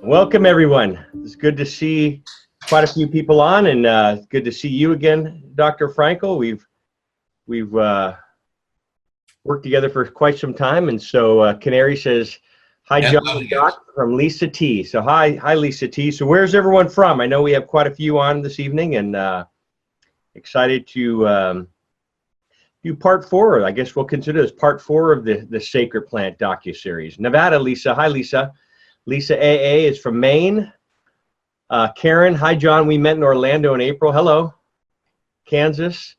Welcome, everyone. It's good to see quite a few people on, and it's good to see you again, Dr. Frankel. We've worked together for quite some time, and so Canary says, "Hi, John and Doc," from Lisa T. So hi, Lisa T. So where's everyone from? I know we have quite a few on this evening, and excited to do part 4. I guess we'll consider this part 4 of the Sacred Plant docu-series. Nevada, Lisa. Hi, Lisa. Lisa AA is from Maine. Karen, hi, John. We met in Orlando in April. Hello. Kansas.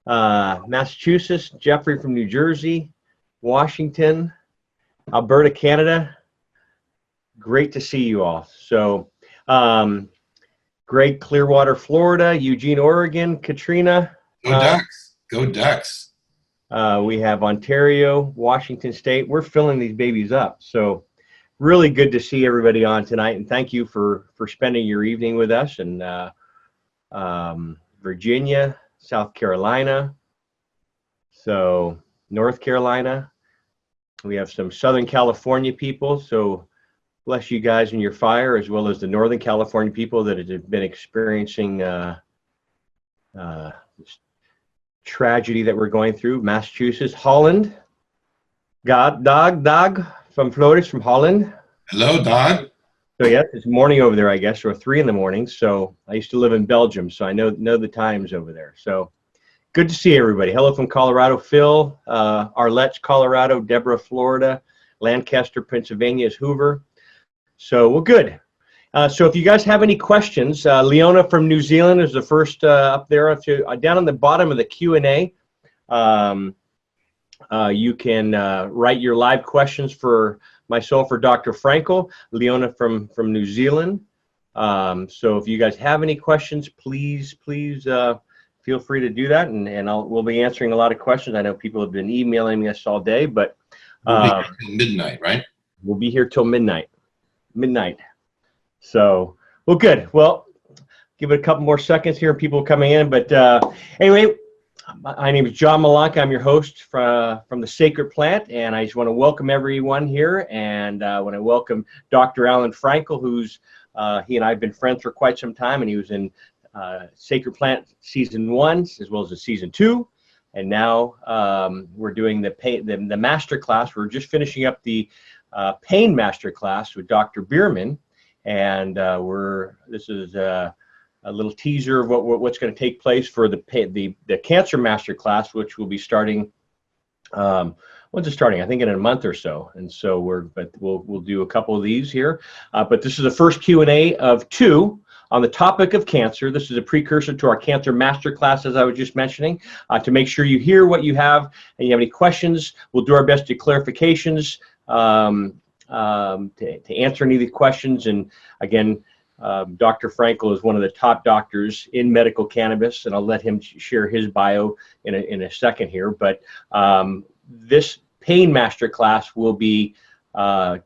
Massachusetts. Jeffrey from New Jersey. Washington. Alberta, Canada. Great to see you all. So, Greg, Clearwater, Florida. Eugene, Oregon. Katrina. Go Ducks. Go Ducks. We have Ontario, Washington State. We're filling these babies up. So, really good to see everybody on tonight, and thank you for spending your evening with us. And Virginia, South Carolina, so North Carolina. We have some Southern California people, so bless you guys in your fire, as well as the Northern California people that have been experiencing this tragedy that we're going through. Massachusetts, Holland, Dog from Florida, from Holland. Hello, Dog. So yes, it's morning over there, I guess, or 3 in the morning. So I used to live in Belgium, so I know the times over there. So good to see everybody. Hello from Colorado, Phil, Arlette, Colorado, Deborah, Florida, Lancaster, Pennsylvania is Hoover. So well, good. So if you guys have any questions, Leona from New Zealand is the first up there. Down on the bottom of the Q&A. You can write your live questions for myself or Dr. Frankel. Leona from New Zealand. So if you guys have any questions, please feel free to do that, and we'll be answering a lot of questions. I know people have been emailing us all day, but we'll be here till midnight, right? We'll be here till midnight. So well, good. Well, give it a couple more seconds here, people coming in, but anyway. My name is John Malanca. I'm your host from the Sacred Plant, and I just want to welcome everyone here. And I want to welcome Dr. Allan Frankel, who's he and I have been friends for quite some time, and he was in Sacred Plant Season 1 as well as the Season 2. And now we're doing the master class. We're just finishing up the pain master class with Dr. Bierman, and this is a little teaser of what's going to take place for the cancer master class, which will be starting. When's it starting? I think in a month or so. And so we'll do a couple of these here. But this is the first Q&A of 2 on the topic of cancer. This is a precursor to our cancer master class, as I was just mentioning. To make sure you hear what you have and you have any questions, we'll do our best to clarifications to answer any of the questions. And again, Dr. Frankel is one of the top doctors in medical cannabis, and I'll let him share his bio in a second here. But this pain master class will be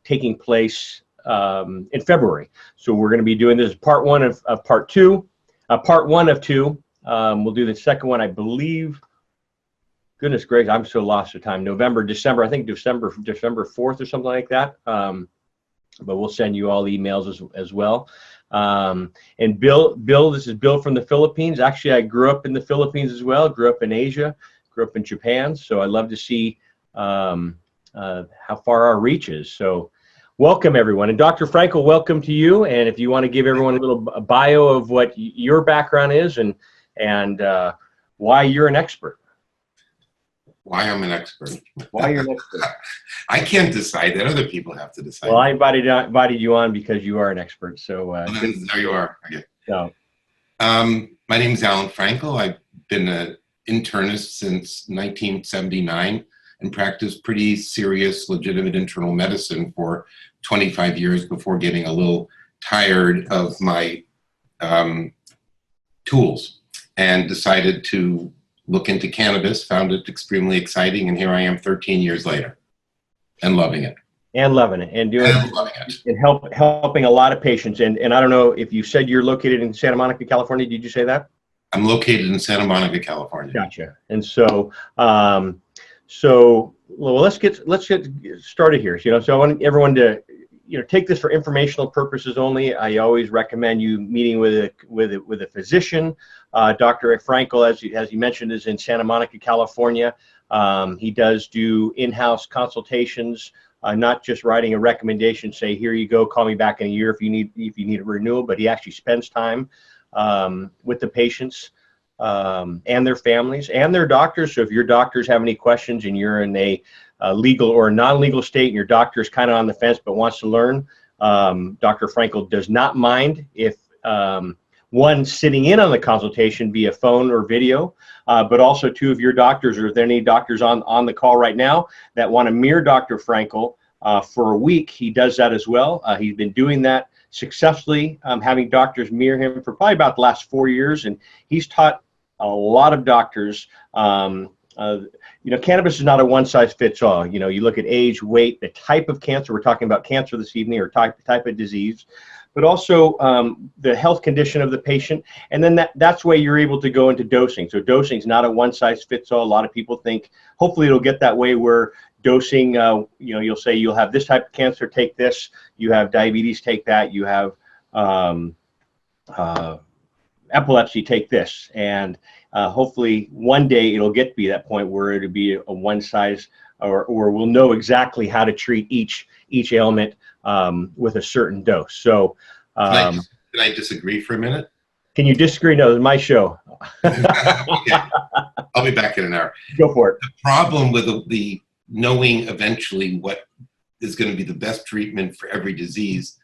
taking place in February. So we're going to be doing this as part 1 of part 2. Part 1 of 2. We'll do the second one, I believe. Goodness gracious, I'm so lost for time. December, I think December 4th or something like that. But we'll send you all emails as well. And Bill, this is Bill from the Philippines. Actually, I grew up in the Philippines as well, grew up in Asia, grew up in Japan. So I love to see how far our reach is. So welcome, everyone. And Dr. Frankel, welcome to you. And if you want to give everyone a little bio of what your background is and why you're an expert. Why I'm an expert. Why you're an expert. I can't decide that. Other people have to decide. Well, I invited you on because you are an expert. So there you are. Okay. So, my name is Allan Frankel. I've been an internist since 1979 and practiced pretty serious, legitimate internal medicine for 25 years before getting a little tired of my tools and decided to look into cannabis, found it extremely exciting, and here I am 13 years later and loving it. And loving it and doing and helping a lot of patients. And I don't know if you said you're located in Santa Monica, California. Did you say that? I'm located in Santa Monica, California. Gotcha. And so well, let's get started here. So I want everyone to take this for informational purposes only. I always recommend you meeting with a physician. Dr. Frankel, as you mentioned, is in Santa Monica, California. He does do in-house consultations, not just writing a recommendation, say, here you go, call me back in a year if you need a renewal, but he actually spends time with the patients and their families and their doctors. So if your doctors have any questions and you're in a legal or non-legal state and your doctor is kind of on the fence but wants to learn, Dr. Frankel does not mind if one, sitting in on the consultation via phone or video, but also two, if your doctors, or if there are any doctors on the call right now that want to mirror Dr. Frankel for a week, he does that as well. He's been doing that successfully, having doctors mirror him for probably about the last 4 years, and he's taught a lot of doctors. Cannabis is not a one-size-fits-all. You look at age, weight, the type of cancer. We're talking about cancer this evening, or type of disease, but also the health condition of the patient. And then that's where you're able to go into dosing. So dosing is not a one-size-fits-all. A lot of people think, hopefully it'll get that way, where dosing, you'll say you'll have this type of cancer, take this. You have diabetes, take that. You have epilepsy, take this. And hopefully one day it'll get to be that point where it'll be a one size, or we'll know exactly how to treat each ailment with a certain dose. So can I disagree for a minute? Can you disagree? No, it's my show. Okay. I'll be back in an hour. Go for it. The problem with the knowing eventually what is going to be the best treatment for every disease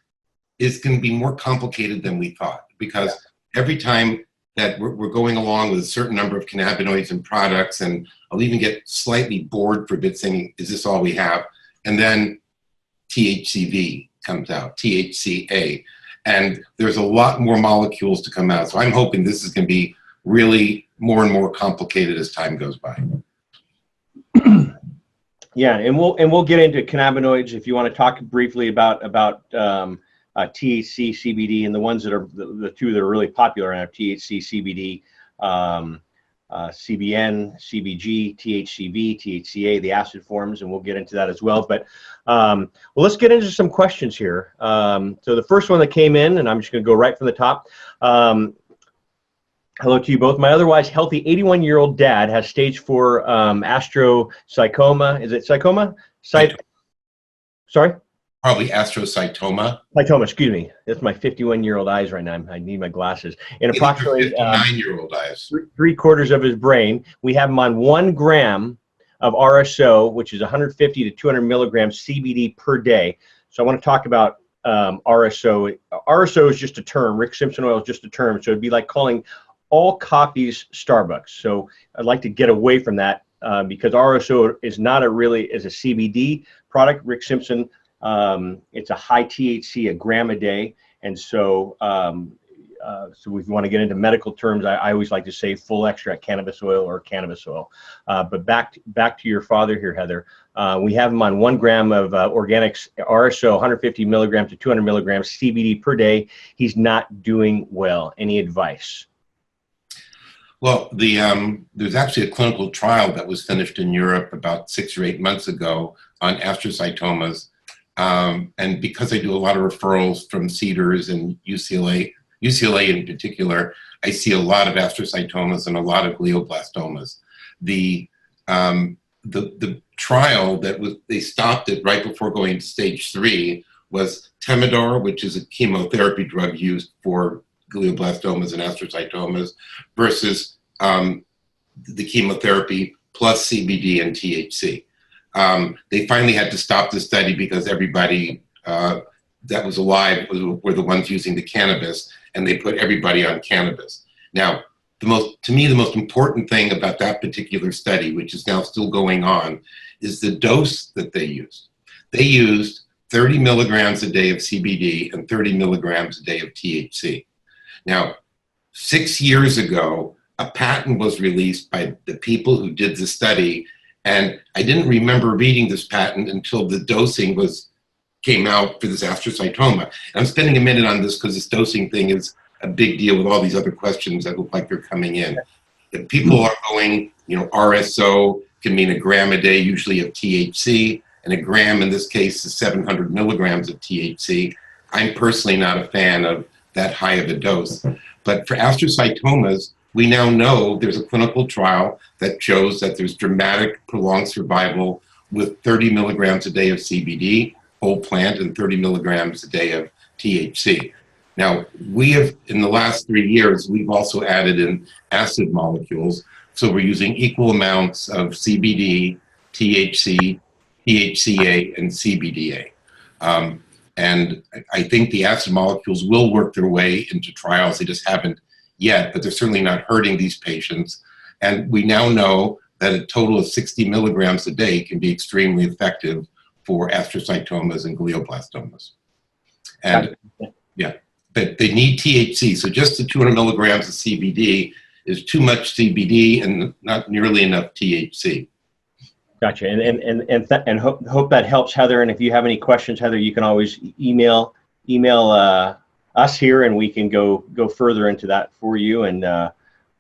is going to be more complicated than we thought, because every time that we're going along with a certain number of cannabinoids and products, and I'll even get slightly bored for a bit saying, is this all we have? And then THCV comes out, THCA, and there's a lot more molecules to come out. So I'm hoping this is going to be really more and more complicated as time goes by. Yeah, and we'll get into cannabinoids if you want to talk briefly about THC, CBD, and the ones that are the two that are really popular now: THC, CBD, CBN, CBG, THCV, THCA, the acid forms, and we'll get into that as well. But let's get into some questions here. So the first one that came in, and I'm just going to go right from the top. Hello to you both. My otherwise healthy 81-year-old dad has stage 4 astrocytoma. Is it sarcoma? Sorry? Probably astrocytoma. Cytoma, excuse me. That's my 51-year-old eyes right now. I need my glasses. And approximately 59-year-old eyes. 3/4 of his brain. We have him on 1 gram of RSO, which is 150 to 200 milligrams CBD per day. So I want to talk about RSO. RSO is just a term. Rick Simpson oil is just a term. So it'd be like calling all coffees Starbucks. So I'd like to get away from that because RSO is not a CBD product. Rick Simpson, it's a high THC, a gram a day. And so, so if you want to get into medical terms, I always like to say full extract cannabis oil or cannabis oil. But back to your father here, Heather. We have him on 1 gram of organics RSO, 150 milligrams to 200 milligrams CBD per day. He's not doing well. Any advice? Well, there's actually a clinical trial that was finished in Europe about 6 or 8 months ago on astrocytomas. And because I do a lot of referrals from Cedars and UCLA in particular, I see a lot of astrocytomas and a lot of glioblastomas. The trial they stopped it right before going to stage 3 was Temodar, which is a chemotherapy drug used for glioblastomas and astrocytomas, versus the chemotherapy plus CBD and THC. They finally had to stop the study because everybody that was alive were the ones using the cannabis, and they put everybody on cannabis. Now, to me, the most important thing about that particular study, which is now still going on, is the dose that they used. They used 30 milligrams a day of CBD and 30 milligrams a day of THC. Now, 6 years ago, a patent was released by the people who did the study, and I didn't remember reading this patent until the dosing came out for this astrocytoma. And I'm spending a minute on this because this dosing thing is a big deal with all these other questions that look like they're coming in. If people are going, RSO can mean a gram a day, usually of THC, and a gram in this case is 700 milligrams of THC. I'm personally not a fan of that high of a dose. But for astrocytomas, we now know there's a clinical trial that shows that there's dramatic prolonged survival with 30 milligrams a day of CBD, whole plant, and 30 milligrams a day of THC. Now, we have, in the last 3 years, we've also added in acid molecules. So we're using equal amounts of CBD, THC, THCA, and CBDA. And I think the acid molecules will work their way into trials. They just haven't yet, but they're certainly not hurting these patients. And we now know that a total of 60 milligrams a day can be extremely effective for astrocytomas and glioblastomas. And yeah, but they need THC. So just the 200 milligrams of CBD is too much CBD and not nearly enough THC. Gotcha. And hope that helps, Heather. And if you have any questions, Heather, you can always email us here, and we can go further into that for you. And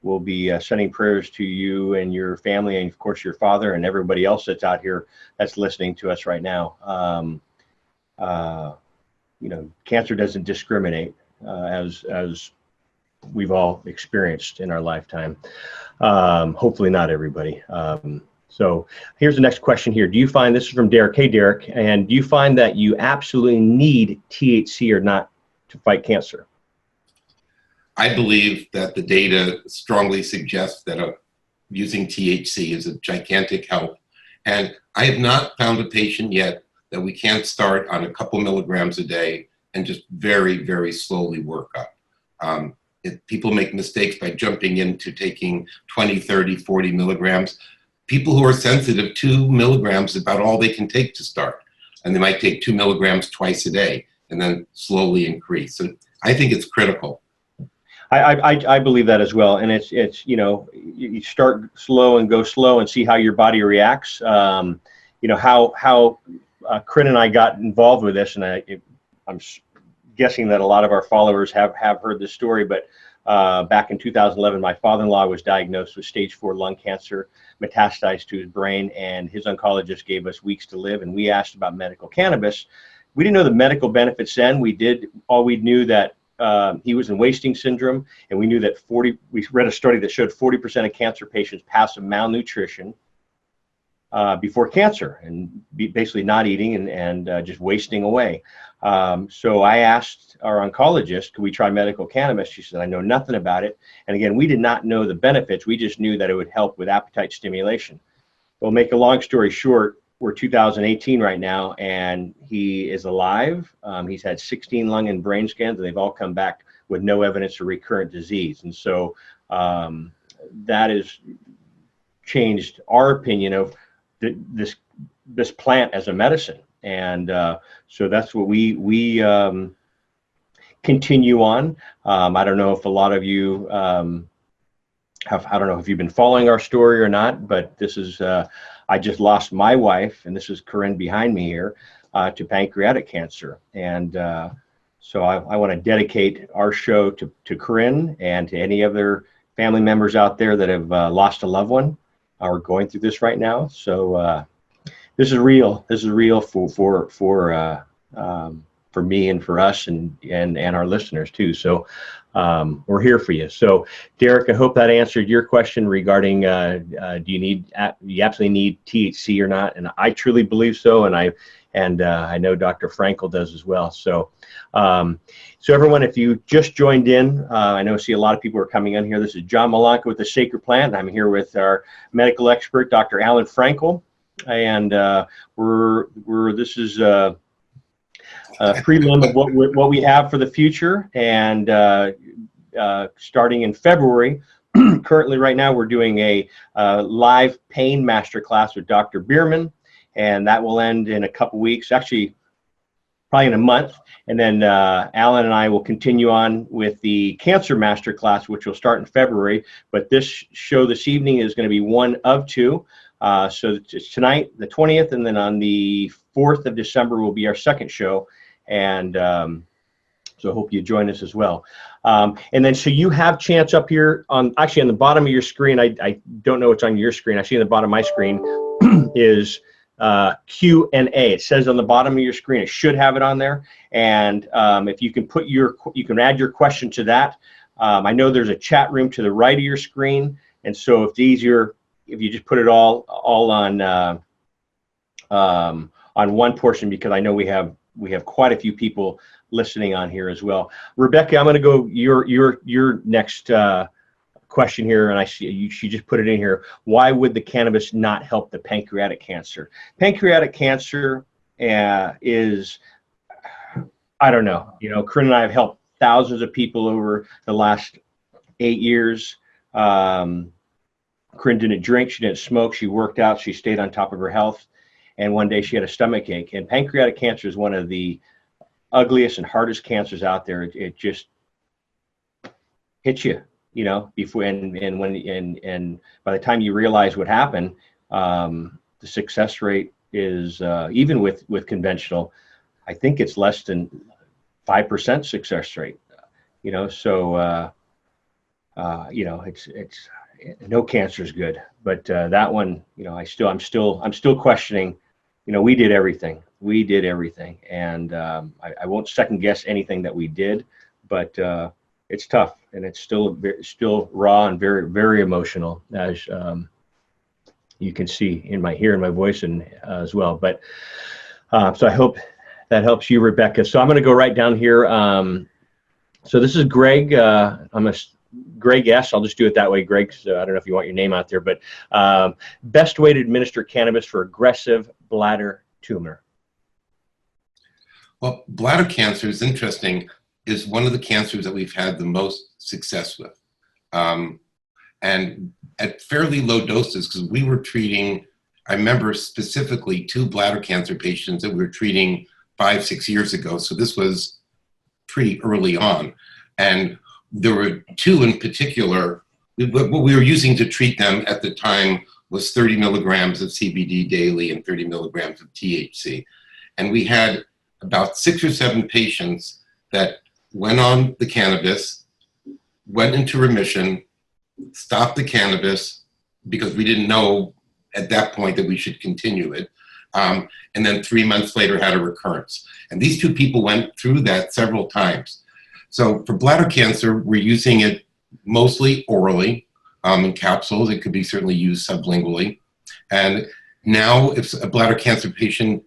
we'll be sending prayers to you and your family, and of course your father and everybody else that's out here that's listening to us right now. You know, cancer doesn't discriminate, as we've all experienced in our lifetime. Hopefully not everybody. So here's the next question here. Do you find, this is from Derek, hey Derek, and do you find that you absolutely need THC or not to fight cancer? I believe that the data strongly suggests that using THC is a gigantic help. And I have not found a patient yet that we can't start on a couple milligrams a day and just very, very slowly work up. If people make mistakes by jumping into taking 20, 30, 40 milligrams. People who are sensitive, 2 milligrams is about all they can take to start. And they might take 2 milligrams twice a day and then slowly increase. So I think it's critical. I believe that as well. And it's you know, you start slow and go slow and see how your body reacts. You know, how Corinne and I got involved with this, and I'm guessing that a lot of our followers have heard this story, but back in 2011, my father-in-law was diagnosed with stage 4 lung cancer, metastasized to his brain, and his oncologist gave us weeks to live, and we asked about medical cannabis. We didn't know the medical benefits then. We knew that he was in wasting syndrome, and we knew that we read a study that showed 40% of cancer patients pass of malnutrition before cancer, and basically not eating and just wasting away. So I asked our oncologist, could we try medical cannabis? She said, I know nothing about it. And again, we did not know the benefits. We just knew that it would help with appetite stimulation. Well, make a long story short, we're 2018 right now, and he is alive. He's had 16 lung and brain scans, and they've all come back with no evidence of recurrent disease. And so that has changed our opinion of this plant as a medicine. And so that's what we continue on. I don't know if a lot of you I don't know if you've been following our story or not, but this is, I just lost my wife, and this is Corinne behind me here, to pancreatic cancer. And so I want to dedicate our show to Corinne and to any other family members out there that have lost a loved one or going through this right now. So this is real. This is real for me and for us and our listeners too. So we're here for you. So Derek, I hope that answered your question regarding do you absolutely need THC or not? And I truly believe so, and I know Dr. Frankel does as well. So so everyone, if you just joined in, I see a lot of people are coming in here. This is John Malanca with the Sacred Plant. I'm here with our medical expert, Dr. Allan Frankel, and this is a prelim of what we have for the future. And starting in February, currently right now, we're doing a live pain masterclass with Dr. Bierman, and that will end in a couple weeks, actually probably in a month. And then Allan and I will continue on with the cancer masterclass, which will start in February. But this show this evening is going to be one of two. So it's tonight, the 20th, and then on the 4th of December will be our second show. And so I hope you join us as well. And then so you have chance up here on the bottom of your screen. I don't know what's on your screen. I see on the bottom of my screen is Q&A. It says on the bottom of your screen. It should have it on there. And if you can you can add your question to that. I know there's a chat room to the right of your screen, and so if it's easier if you just put it all on one portion, because I know we have quite a few people listening on here as well. Rebecca, I'm going to go your next question here, and I see she just put it in here. Why would the cannabis not help the pancreatic cancer? Pancreatic cancer is, I don't know. You know, Corinne and I have helped thousands of people over the last 8 years. Corinne didn't drink, she didn't smoke, she worked out, she stayed on top of her health, and one day she had a stomach ache. And pancreatic cancer is one of the ugliest and hardest cancers out there. It just hits you, you know, before and by the time you realize what happened, the success rate is even with conventional, I think it's less than 5% success rate. You know, so you know, it's no cancer is good, but that one, you know, I'm still questioning. You know, we did everything, and I won't second guess anything that we did, but it's tough, and it's still raw and very, very emotional, as you can see in my voice and as well. But so I hope that helps you, Rebecca. So I'm going to go right down here. So this is Greg. Greg S. I'll just do it that way, Greg. So I don't know if you want your name out there, but best way to administer cannabis for aggressive bladder tumor. Well, bladder cancer is interesting. Is one of the cancers that we've had the most success with, and at fairly low doses, because we were treating. I remember specifically 2 bladder cancer patients that we were treating 5-6 years ago. So this was pretty early on, and there were 2 in particular. What we were using to treat them at the time was 30 milligrams of CBD daily and 30 milligrams of THC. And we had about 6 or 7 patients that went on the cannabis, went into remission, stopped the cannabis because we didn't know at that point that we should continue it. And then 3 months later had a recurrence. And these 2 people went through that several times. So for bladder cancer, we're using it mostly orally in capsules. It could be certainly used sublingually. And now if a bladder cancer patient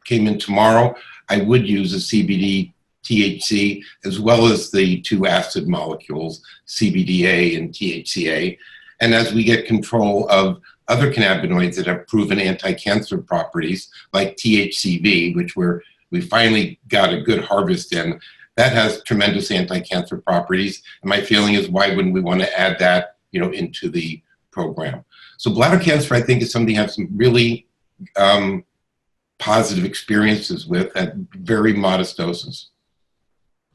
came in tomorrow, I would use a CBD THC as well as the 2 acid molecules, CBDA and THCA. And as we get control of other cannabinoids that have proven anti-cancer properties, like THCV, which we finally got a good harvest in, that has tremendous anti-cancer properties. And my feeling is, why wouldn't we want to add that, you know, into the program? So bladder cancer, I think, is something I have some really positive experiences with at very modest doses.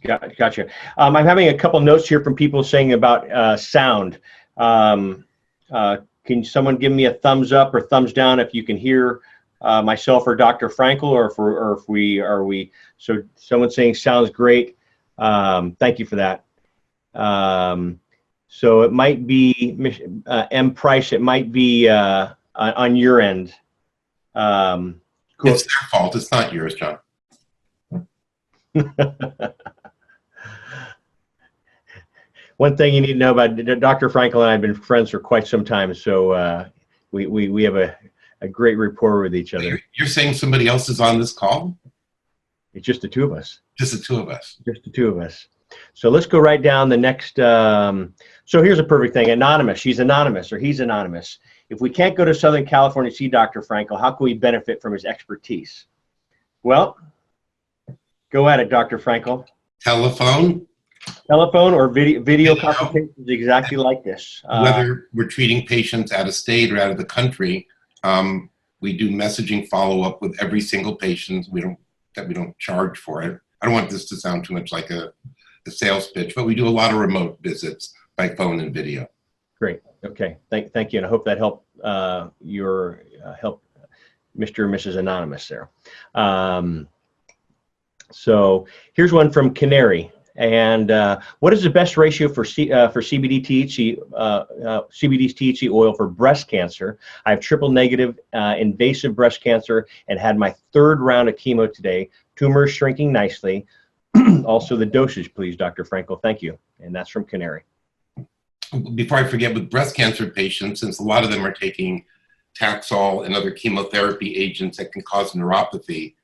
Gotcha. I'm having a couple notes here from people saying about sound. Can someone give me a thumbs up or thumbs down if you can hear myself or Dr. Frankel, or if we are we? So someone's saying sounds great. Thank you for that. So it might be M. Price. It might be on your end. Cool. It's their fault. It's not yours, John. One thing you need to know about Dr. Frankel and I have been friends for quite some time, so we have a great rapport with each other. You're saying somebody else is on this call? It's just the 2 of us. Just the 2 of us. Just the 2 of us. So let's go right down the next. So here's a perfect thing. Anonymous. She's anonymous, or he's anonymous. If we can't go to Southern California to see Dr. Frankel, how can we benefit from his expertise? Well, go at it, Dr. Frankel. Telephone or video consultations exactly like this. Whether we're treating patients out of state or out of the country, we do messaging follow-up with every single patient. We don't charge for it. I don't want this to sound too much like a sales pitch, but we do a lot of remote visits by phone and video. Great. Okay. Thank you, and I hope that helped help Mr. and Mrs. Anonymous there. So here's one from Canary. And what is the best ratio for CBD THC, CBD THC oil for breast cancer? I have triple negative invasive breast cancer and had my 3rd round of chemo today. Tumor is shrinking nicely. Also the dosage, please, Dr. Frankel. Thank you. And that's from Canary. Before I forget, with breast cancer patients, since a lot of them are taking Taxol and other chemotherapy agents that can cause neuropathy,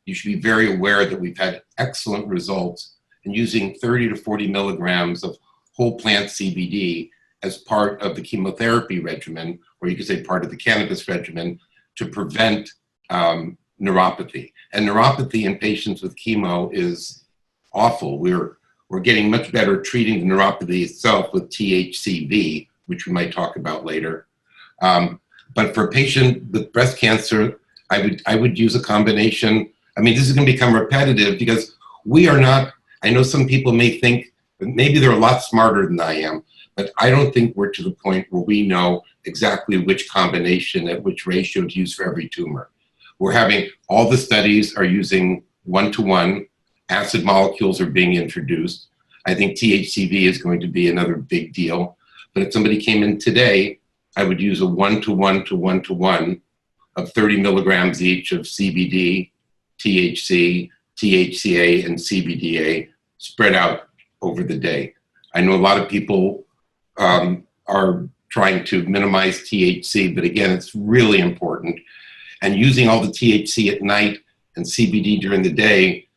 you should be very aware that we've had excellent results in using 30 to 40 milligrams of whole plant CBD as part of the chemotherapy regimen, or you could say part of the cannabis regimen, to prevent neuropathy. And neuropathy in patients with chemo is awful. We're getting much better treating the neuropathy itself with THCV, which we might talk about later. But for a patient with breast cancer, I would use a combination. I mean, this is going to become repetitive because we are not, I know some people may think, maybe they're a lot smarter than I am, but I don't think we're to the point where we know exactly which combination at which ratio to use for every tumor. We're having, all the studies are using 1-to-1, acid molecules are being introduced. I think THCV is going to be another big deal. But if somebody came in today, I would use a 1-to-1 to 1-to-1 of 30 milligrams each of CBD, THC, THCA, and CBDA spread out over the day. I know a lot of people are trying to minimize THC, but again, it's really important. And using all the THC at night and CBD during the day,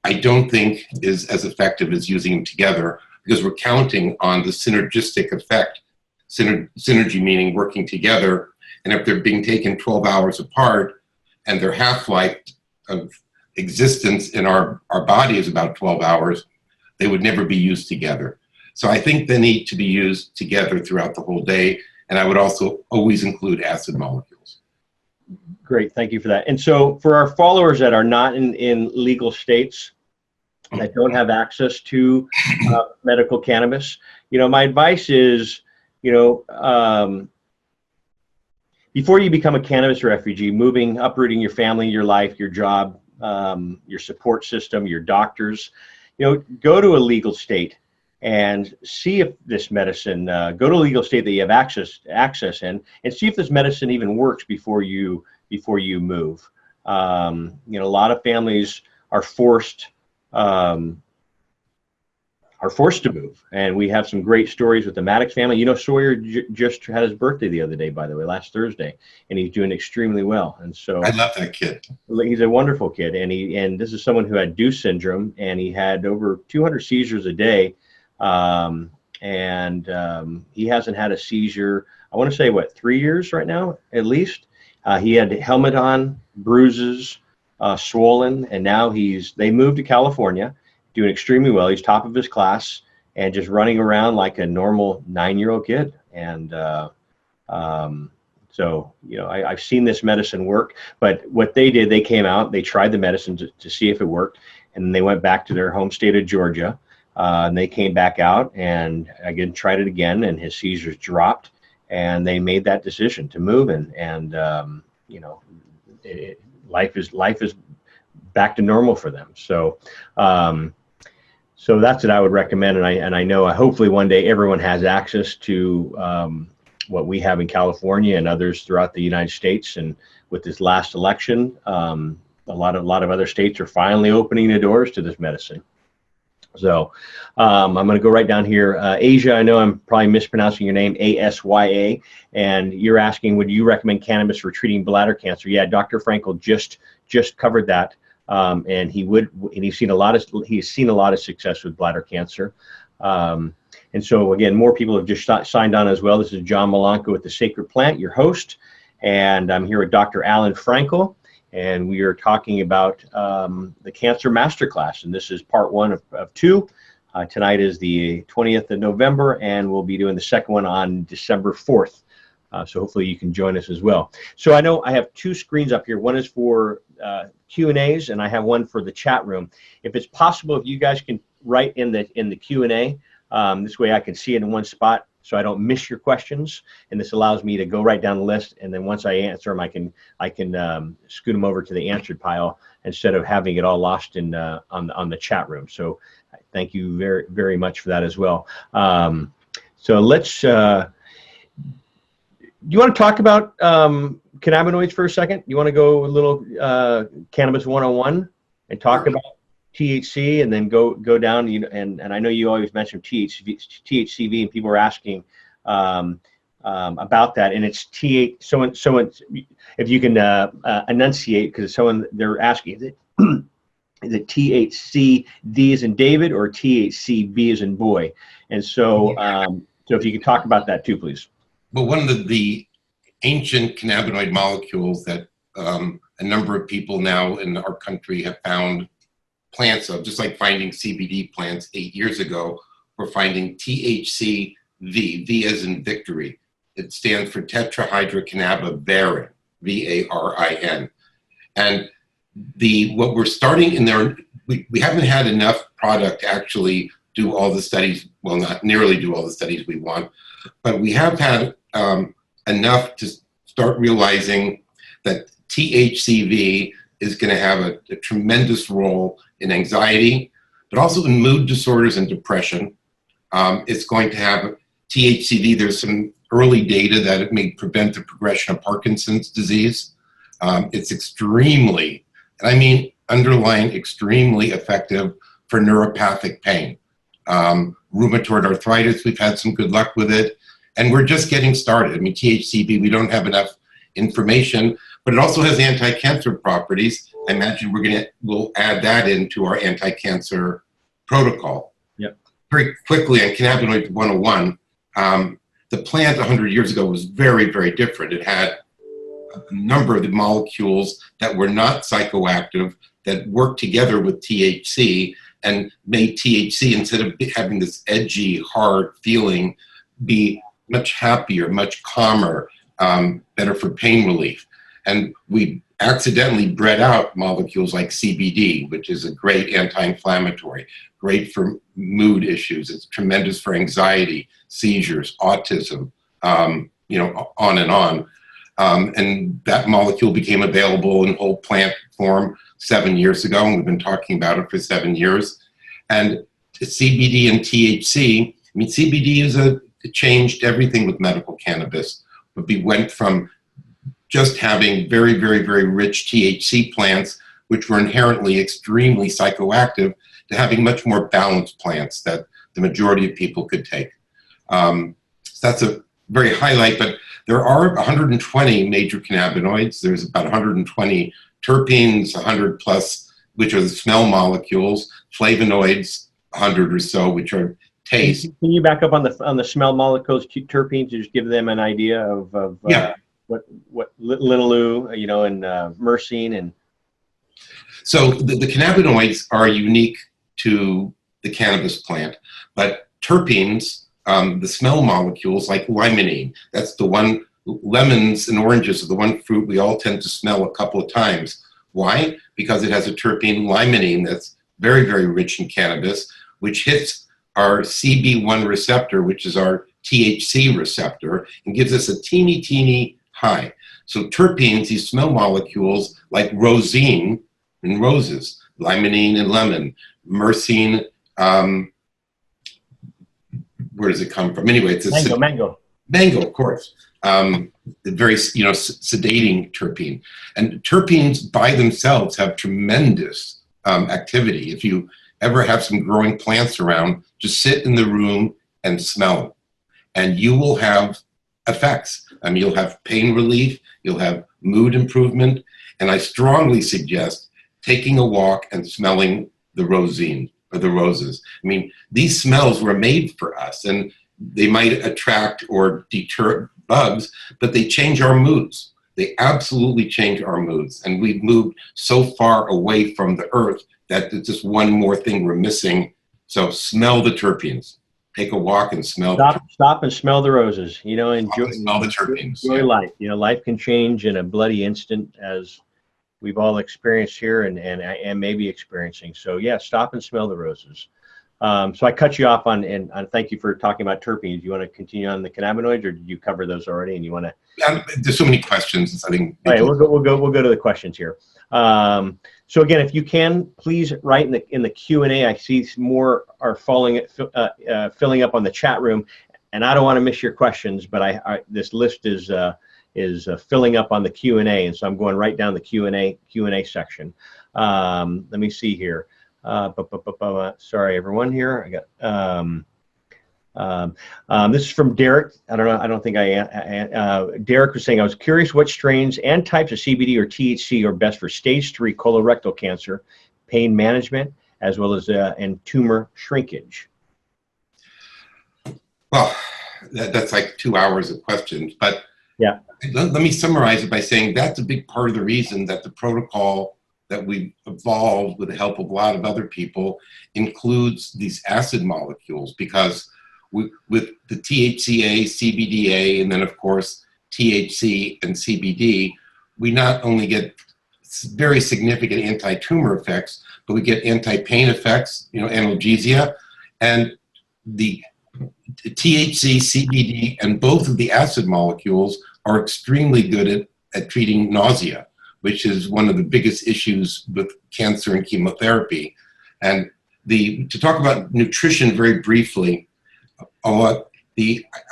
I don't think is as effective as using them together, because we're counting on the synergistic effect. Synergy meaning working together. And if they're being taken 12 hours apart and their half-life of existence in our body is about 12 hours, they would never be used together. So I think they need to be used together throughout the whole day. And I would also always include acid molecules. Great, thank you for that. And so for our followers that are not in legal states, that don't have access to medical cannabis, my advice is, before you become a cannabis refugee, uprooting your family, your life, your job, your support system, your doctors, go to a legal state and see if this medicine, go to a legal state that you have access in, and see if this medicine even works before you move. A lot of families are forced to move, and we have some great stories with the Maddox family. Sawyer just had his birthday the other day, by the way, last Thursday, and he's doing extremely well. And so I love that kid. He's a wonderful kid, and this is someone who had Deuce syndrome, and he had over 200 seizures a day, and he hasn't had a seizure, I want to say, 3 years right now, at least. He had a helmet on, bruises, swollen, and now they moved to California, doing extremely well. He's top of his class and just running around like a normal 9-year-old kid. And so, I've seen this medicine work, but what they did, they came out, they tried the medicine to see if it worked, and then they went back to their home state of Georgia, and they came back out and again, tried it again, and his seizures dropped, and they made that decision to move, and life is back to normal for them. So, so that's what I would recommend. And I know hopefully one day everyone has access to what we have in California and others throughout the United States. And with this last election, a lot of other states are finally opening the doors to this medicine. So I'm going to go right down here. Asia, I know I'm probably mispronouncing your name, ASYA, and you're asking, would you recommend cannabis for treating bladder cancer? Yeah, Dr. Frankel just covered that, and he's seen a lot of success with bladder cancer. And so again, more people have just signed on as well. This is John Malanca with The Sacred Plant, your host, and I'm here with Dr. Allan Frankel. And we are talking about the Cancer Masterclass, and this is part 1 of 2. Tonight is the 20th of November, and we'll be doing the second one on December 4th. So hopefully you can join us as well. So I know I have 2 screens up here. One is for Q&As, and I have one for the chat room. If it's possible, if you guys can write in the Q&A, this way I can see it in one spot. so I don't miss your questions. And this allows me to go right down the list, and then once I answer them, I can scoot them over to the answered pile instead of having it all lost in on the chat room. So thank you very, very much for that as well. So let's. Do you want to talk about cannabinoids for a second? You want to go a little cannabis 101 and talk about THC, and then go down. And I know you always mention THCV, and people are asking about that. And it's someone if you can enunciate, because they're asking, is it THCD as in David or THCB as in boy? And so so if you could talk about that too, please. Well, one of the ancient cannabinoid molecules that a number of people now in our country have found plants of, just like finding CBD plants 8 years ago, we're finding THCV, V as in victory. It stands for tetrahydrocannabivarin, V-A-R-I-N. And what we're starting in there, we haven't had enough product to actually do all the studies, well, not nearly do all the studies we want, but we have had enough to start realizing that THCV is going to have a tremendous role in anxiety, but also in mood disorders and depression. It's going to have THCV. There's some early data that it may prevent the progression of Parkinson's disease. It's extremely, and I mean underlying extremely effective for neuropathic pain. Rheumatoid arthritis, we've had some good luck with it. And we're just getting started. I mean, THCV, we don't have enough information, but it also has anti-cancer properties. I imagine we'll add that into our anti-cancer protocol. Yep. Very quickly on cannabinoid 101, the plant 100 years ago was very, very different. It had a number of the molecules that were not psychoactive that worked together with THC and made THC, instead of having this edgy, hard feeling, be much happier, much calmer, better for pain relief. And we accidentally bred out molecules like CBD, which is a great anti-inflammatory, great for mood issues. It's tremendous for anxiety, seizures, autism, you know, on and on. And that molecule became available in whole plant form 7 years ago, and we've been talking about it for 7 years. And CBD and THC, I mean, CBD it changed everything with medical cannabis. But we went from just having very, very, very rich THC plants, which were inherently extremely psychoactive, to having much more balanced plants that the majority of people could take. So that's a very highlight, but there are 120 major cannabinoids. There's about 120 terpenes, 100 plus, which are the smell molecules, flavonoids, 100 or so, which are taste. Can you back up on the smell molecules, terpenes, to just give them an idea of yeah. What linalool, you know, and myrcene and. So the cannabinoids are unique to the cannabis plant, but terpenes, the smell molecules like limonene, that's the one, lemons and oranges are the one fruit we all tend to smell a couple of times. Why? Because it has a terpene, limonene, that's very, very rich in cannabis, which hits our CB1 receptor, which is our THC receptor, and gives us a teeny, teeny high. So terpenes, these smell molecules like rosine in roses, limonene in lemon, myrcene, where does it come from? Anyway, it's a mango. Mango, of course. Very, you know, sedating terpene. And terpenes by themselves have tremendous activity. If you ever have some growing plants around, just sit in the room and smell them, and you will have effects. I mean, you'll have pain relief, you'll have mood improvement, and I strongly suggest taking a walk and smelling the rosine or the roses. I mean, these smells were made for us, and they might attract or deter bugs, but they change our moods. They absolutely change our moods, and we've moved so far away from the earth that it's just one more thing we're missing. So smell the terpenes. Take a walk and smell. Stop and smell the roses. You know, smell the terpenes. Enjoy life. You know, life can change in a bloody instant, as we've all experienced here and may be experiencing. So yeah, stop and smell the roses. So I cut you off and thank you for talking about terpenes. You want to continue on the cannabinoids, or did you cover those already? And you want to? There's so many questions. I think. All right, we'll go to the questions here. So again, if you can, please write in the Q&A. I see more are filling up on the chat room, and I don't want to miss your questions, but this list is filling up on the Q&A, and so I'm going right down the Q&A section. Let me see here. Sorry, everyone. Here I got. This is from Derek. I don't know. I don't think Derek was saying, I was curious what strains and types of CBD or THC are best for stage 3 colorectal cancer, pain management, as well as and tumor shrinkage. Well, that's like 2 hours of questions, but yeah. Let me summarize it by saying that's a big part of the reason that the protocol that we've evolved with the help of a lot of other people includes these acid molecules, because with the THCA, CBDA, and then of course THC and CBD, we not only get very significant anti-tumor effects, but we get anti-pain effects, analgesia, and the THC, CBD, and both of the acid molecules are extremely good at treating nausea, which is one of the biggest issues with cancer and chemotherapy. And to talk about nutrition very briefly, I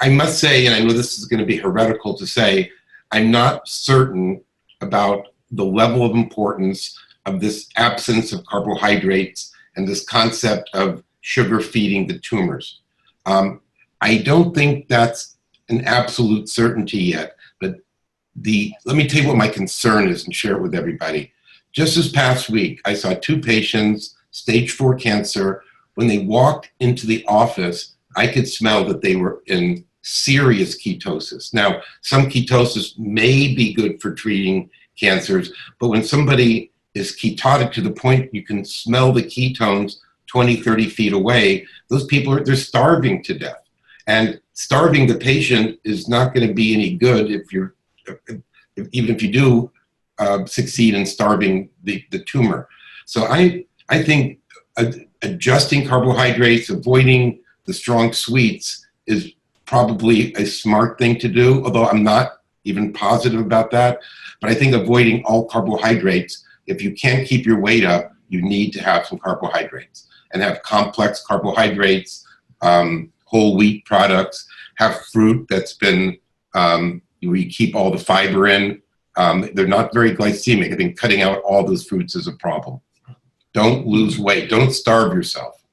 must say, and I know this is going to be heretical to say, I'm not certain about the level of importance of this absence of carbohydrates and this concept of sugar feeding the tumors. I don't think that's an absolute certainty yet, but let me tell you what my concern is and share it with everybody. Just this past week, I saw 2 patients, stage 4 cancer. When they walked into the office, I could smell that they were in serious ketosis. Now, some ketosis may be good for treating cancers, but when somebody is ketotic to the point you can smell the ketones 20, 30 feet away, those people they're starving to death. And starving the patient is not going to be any good even if you do succeed in starving the tumor. So I think adjusting carbohydrates, avoiding the strong sweets is probably a smart thing to do, although I'm not even positive about that. But I think avoiding all carbohydrates, if you can't keep your weight up, you need to have some carbohydrates and have complex carbohydrates, whole wheat products, have fruit that's been, where you keep all the fiber in. They're not very glycemic. I think cutting out all those fruits is a problem. Don't lose weight. Don't starve yourself.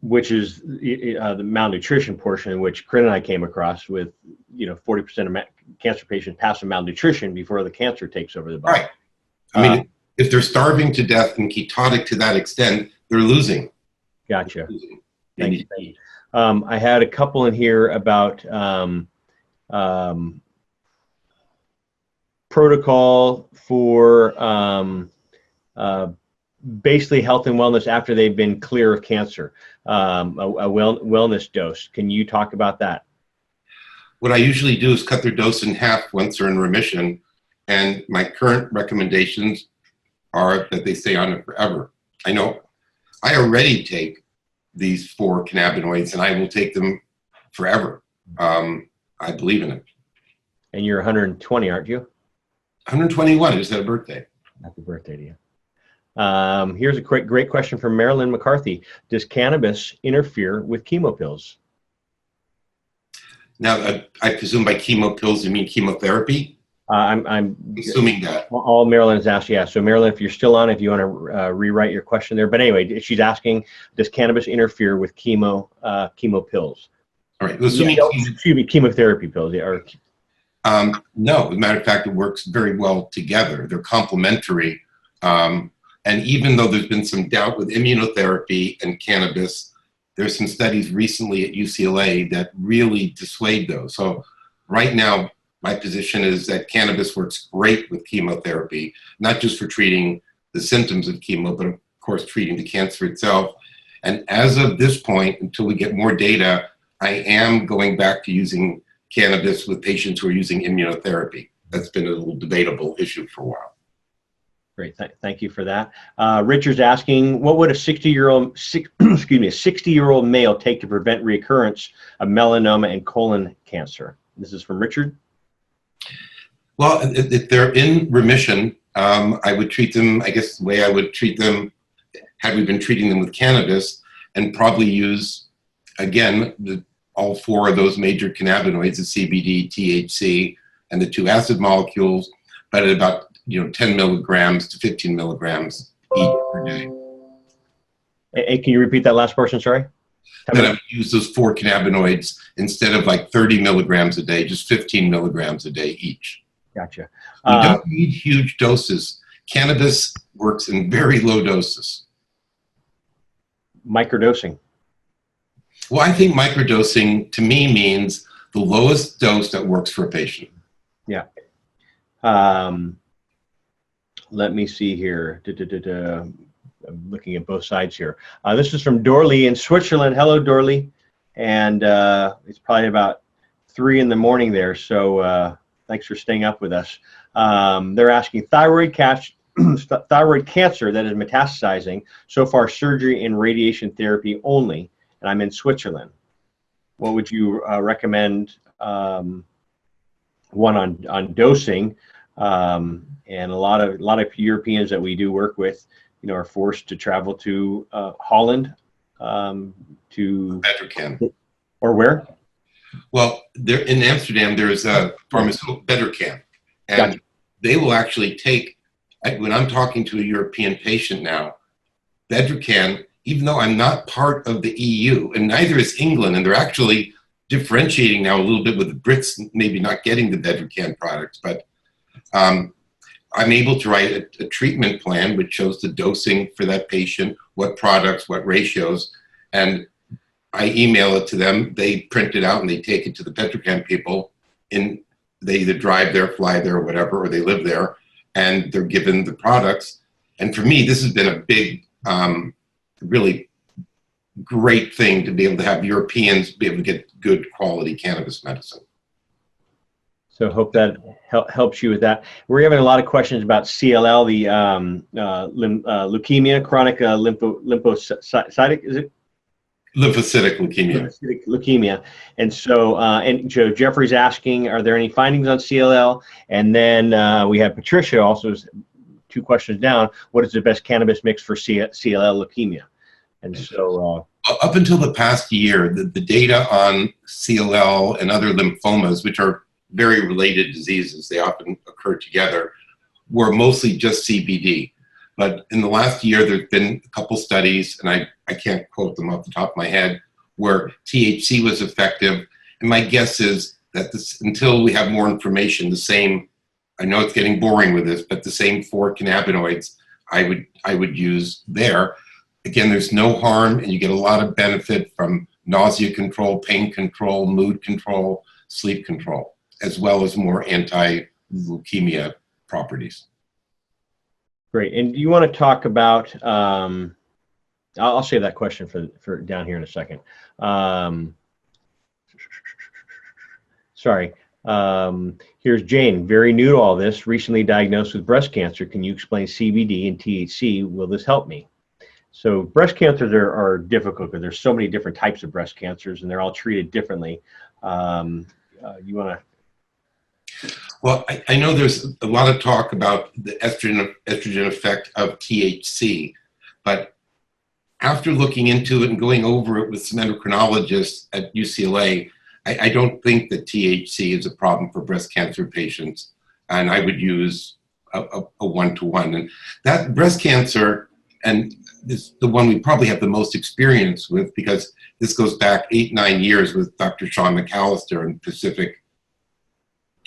Which is the malnutrition portion, which Corinne and I came across with, 40% of cancer patients pass from malnutrition before the cancer takes over the body. Right. I mean, if they're starving to death and ketotic to that extent, they're losing. Gotcha. They're losing. Thank you. I had a couple in here about protocol for basically health and wellness after they've been clear of cancer, a wellness dose. Can you talk about that? What I usually do is cut their dose in half once they're in remission, and my current recommendations are that they stay on it forever. I know I already take these 4 cannabinoids, and I will take them forever. I believe in it. And you're 120, aren't you? 121. I just had a birthday. Happy birthday to you. Here's a great question from Marilyn McCarthy. Does cannabis interfere with chemo pills? Now, I presume by chemo pills you mean chemotherapy? I'm assuming that. All Marilyn has asked, yeah. So Marilyn, if you're still on, if you want to rewrite your question there. But anyway, she's asking, does cannabis interfere with chemo pills? All right. Assuming chemotherapy pills. Yeah, or, no, as a matter of fact, it works very well together. They're complementary. And even though there's been some doubt with immunotherapy and cannabis, there's some studies recently at UCLA that really dissuade those. So right now, my position is that cannabis works great with chemotherapy, not just for treating the symptoms of chemo, but of course treating the cancer itself. And as of this point, until we get more data, I am going back to using cannabis with patients who are using immunotherapy. That's been a little debatable issue for a while. Great, thank you for that. Richard's asking, what would a 60-year-old, excuse me, a 60-year-old male take to prevent recurrence of melanoma and colon cancer? This is from Richard. Well, if they're in remission, I would treat them, I guess the way I would treat them had we been treating them with cannabis, and probably use, again, all four of those major cannabinoids, the CBD, THC, and the 2 acid molecules, but at about 10 milligrams to 15 milligrams each per day. And can you repeat that last portion, sorry? That I would use those 4 cannabinoids instead of like 30 milligrams a day, just 15 milligrams a day each. Gotcha. You don't need huge doses. Cannabis works in very low doses. Microdosing. Well, I think microdosing to me means the lowest dose that works for a patient. Yeah. Let me see here. I'm looking at both sides here. This is from Dorley in Switzerland. Hello, Dorley. And it's probably about 3 in the morning there. So thanks for staying up with us. They're asking thyroid cancer that is metastasizing. So far, surgery and radiation therapy only. And I'm in Switzerland. What would you recommend? One on dosing. And a lot of Europeans that we do work with, are forced to travel to Holland, to Bedrocan. Or where? Well, there in Amsterdam, there's a pharmaceutical Bedrocan, and Gotcha. They will actually take. When I'm talking to a European patient now, Bedrocan, even though I'm not part of the EU, and neither is England, and they're actually differentiating now a little bit with the Brits maybe not getting the Bedrocan products, but I'm able to write a treatment plan which shows the dosing for that patient, what products, what ratios, and I email it to them. They print it out and they take it to the Bedrocan people. They either drive there, fly there, or whatever, or they live there, and they're given the products. And for me, this has been a big, really great thing to be able to have Europeans be able to get good quality cannabis medicine. So hope that helps you with that. We're having a lot of questions about CLL, the leukemia, chronic lymphocytic, is it? Lymphocytic leukemia. Lymphocytic leukemia. And so, and Joe Jeffrey's asking, are there any findings on CLL? And then we have Patricia also, 2 questions down. What is the best cannabis mix for CLL leukemia? And so, up until the past year, the data on CLL and other lymphomas, which are very related diseases, they often occur together, were mostly just CBD. But in the last year, there's been a couple studies, and I can't quote them off the top of my head, where THC was effective. And my guess is that until we have more information, I know it's getting boring with this, but the same 4 cannabinoids I would use there. Again, there's no harm, and you get a lot of benefit from nausea control, pain control, mood control, sleep control, as well as more anti-leukemia properties. great. And do you want to talk about, I'll save that question for down here in a second. Sorry. Here's Jane, very new to all this, recently diagnosed with breast cancer. Can you explain CBD and THC? Will this help me? So breast cancers are difficult because there's so many different types of breast cancers and they're all treated differently. You want to? Well, I know there's a lot of talk about the estrogen effect of THC, but after looking into it and going over it with some endocrinologists at UCLA, I don't think that THC is a problem for breast cancer patients, and I would use a one-to-one. And that breast cancer, and this is the one we probably have the most experience with because this goes back 8-9 years with Dr. Sean McAllister in Pacific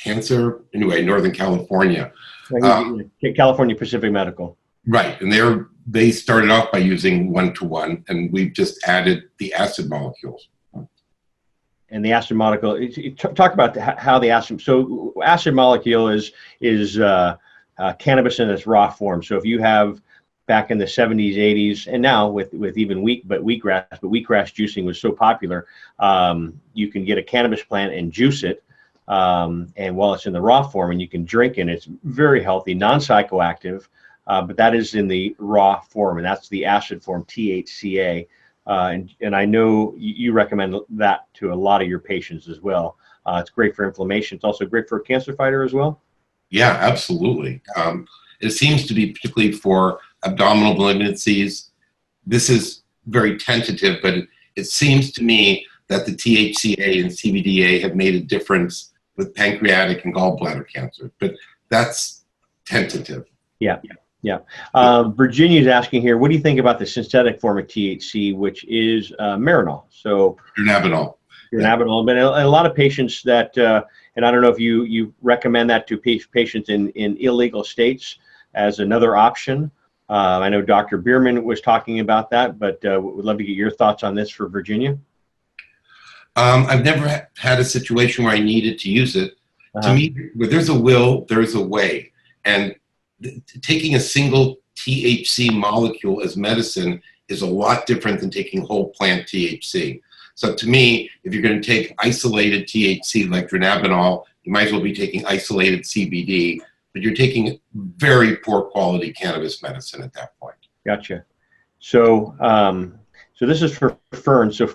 Cancer, anyway, Northern California. California Pacific Medical. Right, and they started off by using one-to-one, and we've just added the acid molecules. And the acid molecule, talk about how the acid, so acid molecule is cannabis in its raw form. So if you have back in the 70s, 80s, and now with even wheatgrass juicing was so popular, you can get a cannabis plant and juice it. And while it's in the raw form and you can drink it, it's very healthy, non-psychoactive. but that is in the raw form, and that's the acid form, THCA. And I know you recommend that to a lot of your patients as well. It's great for inflammation. It's also great for a cancer fighter as well. Yeah, absolutely. It seems to be particularly for abdominal malignancies. This is very tentative, but it seems to me that the THCA and CBDA have made a difference with pancreatic and gallbladder cancer, but that's tentative. Yeah. Yeah. Virginia's asking here, what do you think about the synthetic form of THC, which is Marinol? So Dronabinol. Dronabinol, but a lot of patients that, and I don't know if you recommend that to patients in illegal states as another option. I know Dr. Bierman was talking about that, but would love to get your thoughts on this for Virginia. I've never had a situation where I needed to use it. To me, where there's a will, there's a way. And taking a single THC molecule as medicine is a lot different than taking whole plant THC. So to me, if you're going to take isolated THC like dronabinol, you might as well be taking isolated CBD, but you're taking very poor quality cannabis medicine at that point. Gotcha. So, so this is for Fern. So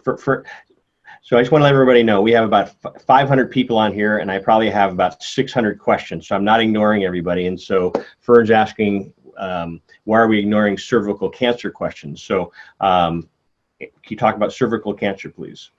so I just want to let everybody know we have about 500 people on here, and I probably have about 600 questions. So I'm not ignoring everybody. And so Fern's asking, why are we ignoring cervical cancer questions? So can you talk about cervical cancer, please?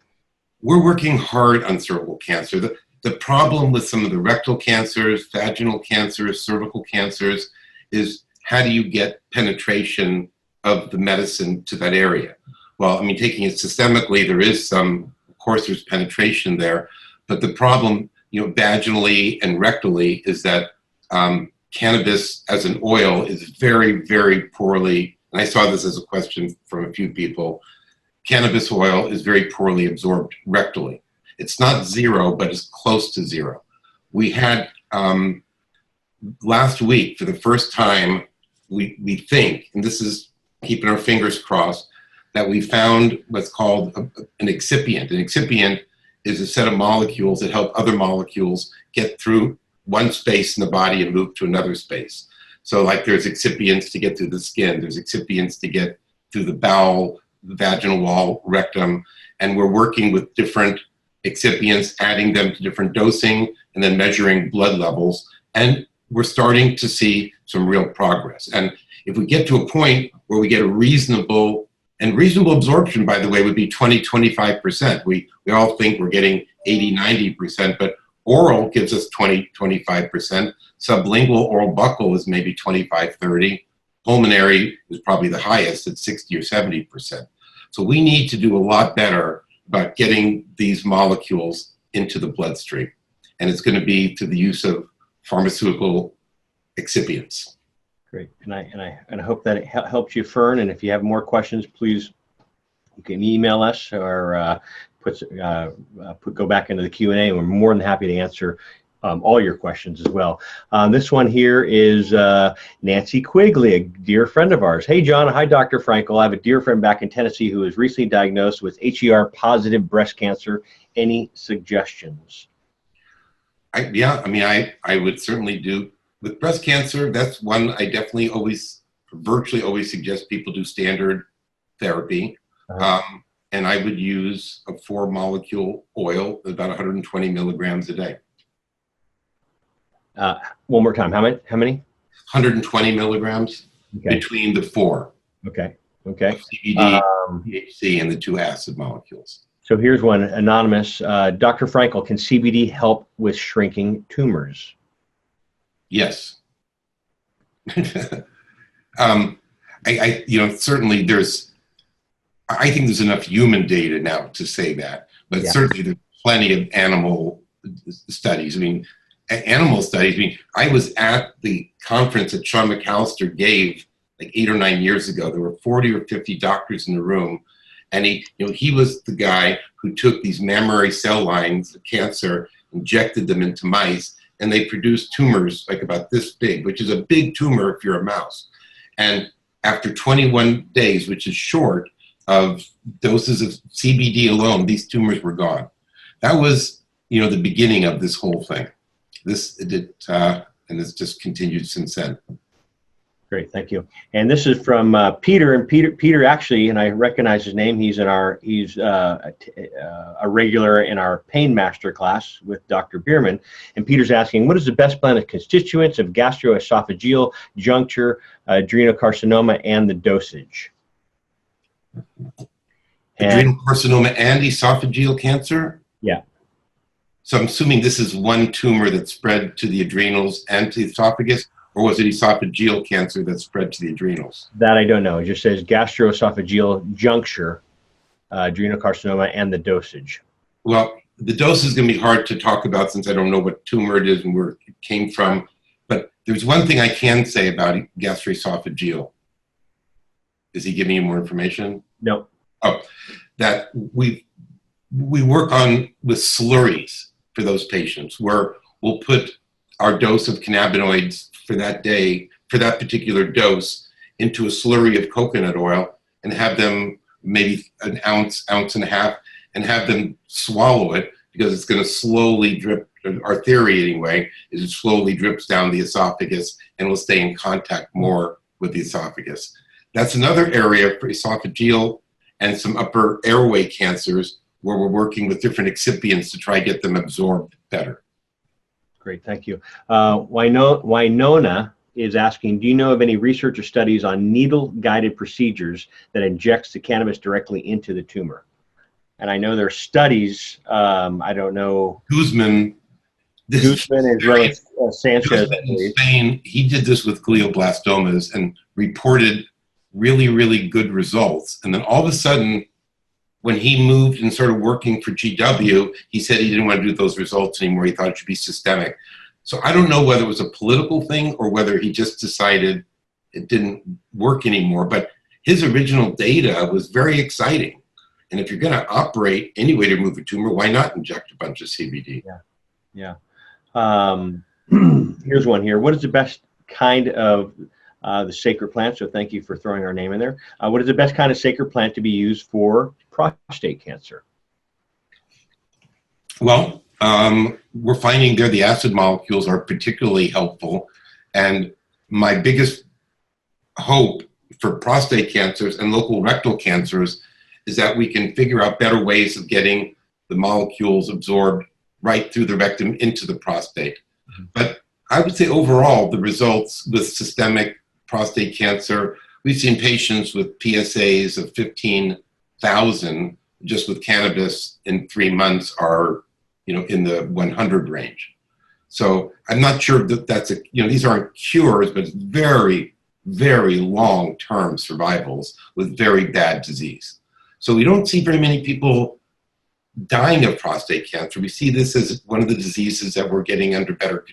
We're working hard on cervical cancer. The problem with some of the rectal cancers, vaginal cancers, cervical cancers is how do you get penetration of the medicine to that area? Well, I mean, taking it systemically, there is some, of course, there's penetration there, but the problem, vaginally and rectally is that cannabis as an oil is very, very poorly, and I saw this as a question from a few people, cannabis oil is very poorly absorbed rectally. It's not zero, but it's close to zero. We had last week, for the first time, we think, and this is keeping our fingers crossed, that we found what's called an excipient. An excipient is a set of molecules that help other molecules get through one space in the body and move to another space. So like there's excipients to get through the skin, there's excipients to get through the bowel, the vaginal wall, rectum, and we're working with different excipients, adding them to different dosing, and then measuring blood levels. And we're starting to see some real progress. And if we get to a point where we get a reasonable absorption, by the way, would be 20-25%. We all think we're getting 80-90%, but oral gives us 20-25%. Sublingual oral buccal is maybe 25-30. Pulmonary is probably the highest at 60 or 70%. So we need to do a lot better about getting these molecules into the bloodstream. And it's going to be through the use of pharmaceutical excipients. Great, and I hope that it helps you, Fern. And if you have more questions, please you can email us or go back into the Q&A. We're more than happy to answer all your questions as well. This one here is Nancy Quigley, a dear friend of ours. Hey, John. Hi, Dr. Frankel. I have a dear friend back in Tennessee who was recently diagnosed with HER positive breast cancer. Any suggestions? I would certainly do. With breast cancer, that's one I definitely virtually always suggest people do standard therapy. And I would use a 4-molecule oil, about 120 milligrams a day. One more time. How many? 120 milligrams between the 4. Okay. CBD, THC, and the 2 acid molecules. So here's one, anonymous. Dr. Frankel, can CBD help with shrinking tumors? Yes. Certainly I think there's enough human data now to say that, but certainly there's plenty of animal studies. I was at the conference that Sean McAllister gave like 8 or 9 years ago. There were 40 or 50 doctors in the room, and he was the guy who took these mammary cell lines of cancer, injected them into mice, and they produced tumors like about this big, which is a big tumor if you're a mouse. And after 21 days, which is short, of doses of CBD alone, these tumors were gone. That was, the beginning of this whole thing. And it's just continued since then. Great, thank you. And this is from Peter, and Peter actually, and I recognize his name. He's a regular in our pain master class with Dr. Bierman. And Peter's asking, what is the best blend of constituents of gastroesophageal juncture, adrenocarcinoma, and the dosage? Adrenal carcinoma and esophageal cancer? Yeah. So I'm assuming this is one tumor that spread to the adrenals and to the esophagus, or was it esophageal cancer that spread to the adrenals? That I don't know. It just says gastroesophageal juncture, adrenocarcinoma, and the dosage. Well, the dose is going to be hard to talk about since I don't know what tumor it is and where it came from. But there's one thing I can say about gastroesophageal. Is he giving you more information? No. Oh, that we work on with slurries for those patients where we'll put our dose of cannabinoids for that day, for that particular dose, into a slurry of coconut oil and have them maybe an ounce, ounce and a half, and have them swallow it because it's going to slowly drip. Our theory anyway is it slowly drips down the esophagus and will stay in contact more with the esophagus. That's another area for esophageal and some upper airway cancers where we're working with different excipients to try to get them absorbed better. Great, thank you. Wynonna is asking, do you know of any research or studies on needle-guided procedures that injects the cannabis directly into the tumor? And I know there are studies, I don't know. Guzman as well as Sanchez. In Spain, he did this with glioblastomas and reported really, really good results. And then all of a sudden, when he moved and started working for GW, he said he didn't want to do those results anymore. He thought it should be systemic. So I don't know whether it was a political thing or whether he just decided it didn't work anymore. But his original data was very exciting. And if you're going to operate any way to remove a tumor, why not inject a bunch of CBD? Yeah. Here's one here. What is the best kind of the sacred plant? So thank you for throwing our name in there. What is the best kind of sacred plant to be used for prostate cancer? Well, we're finding there the acid molecules are particularly helpful. And my biggest hope for prostate cancers and local rectal cancers is that we can figure out better ways of getting the molecules absorbed right through the rectum into the prostate. But I would say overall, the results with systemic prostate cancer, we've seen patients with PSAs of 15,000 just with cannabis in 3 months are, in the 100 range. So I'm not sure that that's these aren't cures, but it's very, very long-term survivals with very bad disease. So we don't see very many people dying of prostate cancer. We see this as one of the diseases that we're getting under better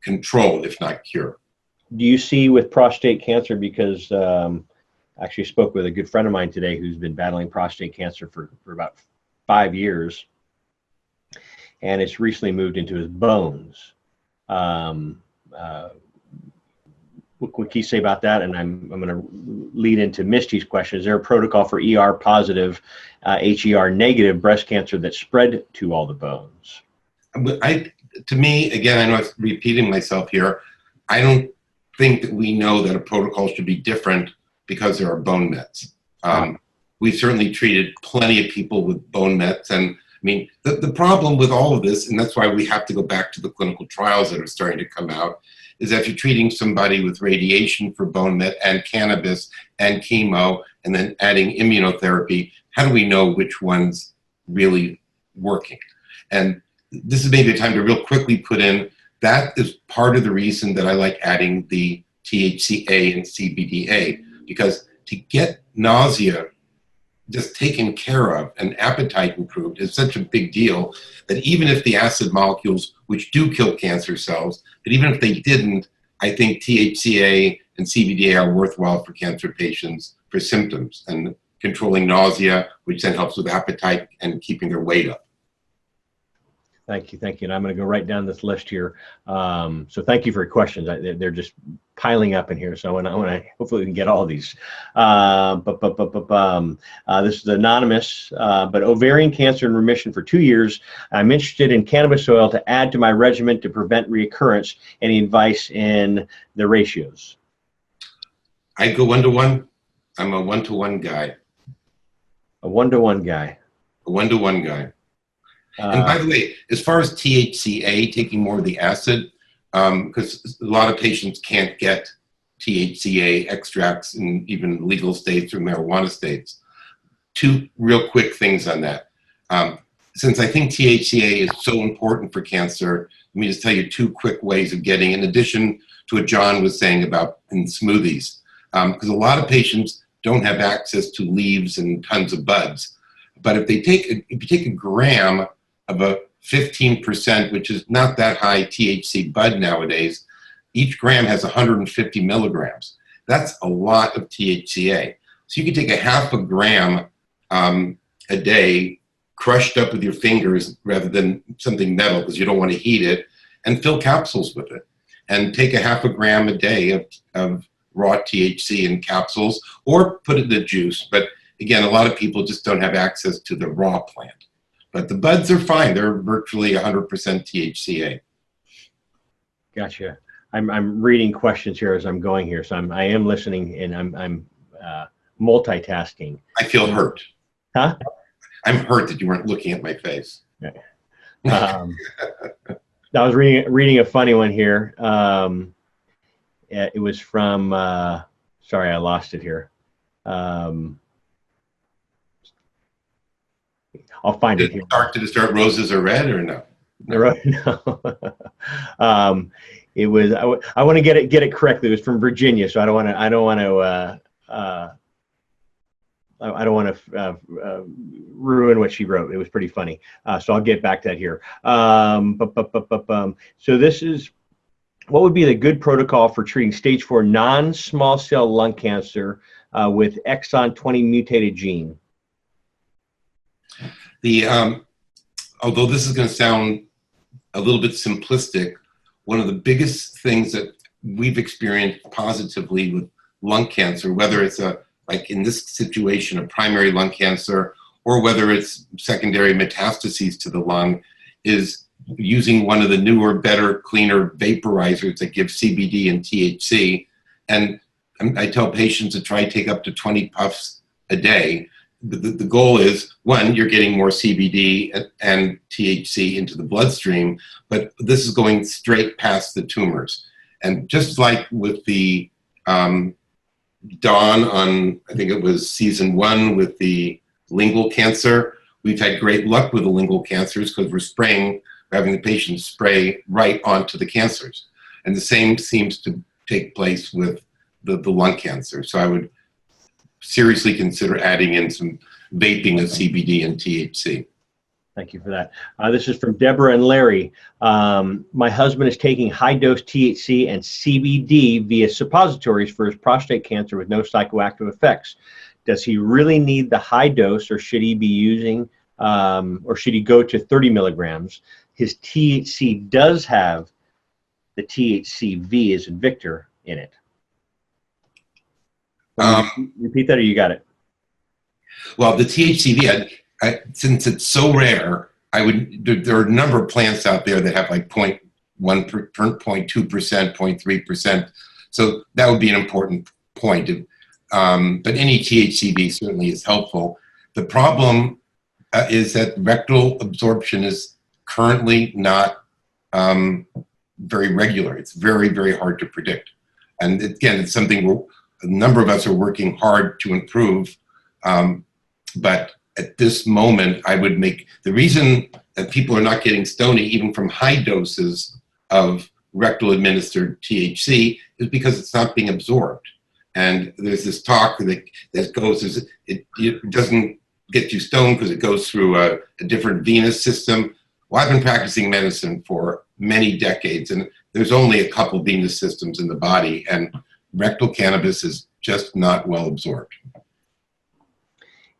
control, if not cure. Do you see with prostate cancer, because I actually spoke with a good friend of mine today who's been battling prostate cancer for about 5 years, and it's recently moved into his bones. What can you say about that? And I'm going to lead into Misty's question. Is there a protocol for ER positive, HER negative breast cancer that spread to all the bones? To me, again, I know I'm repeating myself here. I don't think that we know that a protocol should be different because there are bone mets. We've certainly treated plenty of people with bone mets. And I mean, the problem with all of this, and that's why we have to go back to the clinical trials that are starting to come out, is that if you're treating somebody with radiation for bone met and cannabis and chemo and then adding immunotherapy, how do we know which one's really working? And this is maybe a time to real quickly put in, that is part of the reason that I like adding the THCA and CBDA, because to get nausea just taken care of and appetite improved is such a big deal that even if the acid molecules, which do kill cancer cells, but even if they didn't, I think THCA and CBDA are worthwhile for cancer patients for symptoms and controlling nausea, which then helps with appetite and keeping their weight up. Thank you. And I'm going to go right down this list here. So thank you for your questions. They're just piling up in here. So I want to hopefully we can get all of these. This is anonymous, but ovarian cancer in remission for 2 years. I'm interested in cannabis oil to add to my regimen to prevent reoccurrence. Any advice in the ratios? I go 1-to-1. I'm a 1-to-1 guy. A 1-to-1 guy. A 1-to-1 guy. And by the way, as far as THCA, taking more of the acid, because a lot of patients can't get THCA extracts in even legal states or marijuana states. Two real quick things on that. Since I think THCA is so important for cancer, let me just tell you two quick ways of getting, in addition to what John was saying about in smoothies, because a lot of patients don't have access to leaves and tons of buds. But if you take a gram of a 15%, which is not that high THC bud nowadays, each gram has 150 milligrams. That's a lot of THCA. So you can take a half a gram a day, crushed up with your fingers rather than something metal because you don't want to heat it, and fill capsules with it. And take a half a gram a day of raw THC in capsules, or put it in the juice. But again, a lot of people just don't have access to the raw plant. But the buds are fine. They're virtually 100% THCA. Gotcha. I'm reading questions here as I'm going here, so I am listening, and I'm multitasking. I feel hurt. Huh? I'm hurt that you weren't looking at my face. I was reading a funny one here. It was from. Sorry, I lost it here. I'll find it here. Did it start roses are red or no? No. It was. I want to get it correctly. It was from Virginia, so I don't want to ruin what she wrote. It was pretty funny. So I'll get back to that here. So this is, what would be the good protocol for treating stage 4 non-small cell lung cancer with exon 20 mutated gene? Although this is going to sound a little bit simplistic, one of the biggest things that we've experienced positively with lung cancer, whether it's like in this situation, a primary lung cancer, or whether it's secondary metastases to the lung, is using one of the newer, better, cleaner vaporizers that give CBD and THC. And I tell patients to try to take up to 20 puffs a day. The goal is, one, you're getting more CBD and THC into the bloodstream, but this is going straight past the tumors. And just like with the Dawn on, I think it was season 1 with the lingual cancer, we've had great luck with the lingual cancers because we're having the patients spray right onto the cancers. And the same seems to take place with the lung cancer. So I would seriously consider adding in some vaping of CBD and THC. Thank you for that. This is from Deborah and Larry. My husband is taking high-dose THC and CBD via suppositories for his prostate cancer with no psychoactive effects. Does he really need the high dose, or should he be using, or should he go to 30 milligrams? His THC does have the THCV as in Victor in it. Repeat that, or you got it? Well, the THCV, since it's so rare, there are a number of plants out there that have like 0.1%, 0.2%, 0.3%. So that would be an important point. But any THCV certainly is helpful. The problem is that rectal absorption is currently not very regular. It's very, very hard to predict. And again, it's something a number of us are working hard to improve. But at this moment, I would make the reason that people are not getting stony even from high doses of rectal administered THC is because it's not being absorbed. And there's this talk that goes, it doesn't get you stoned because it goes through a different venous system. Well, I've been practicing medicine for many decades, and there's only a couple venous systems in the body, and rectal cannabis is just not well absorbed.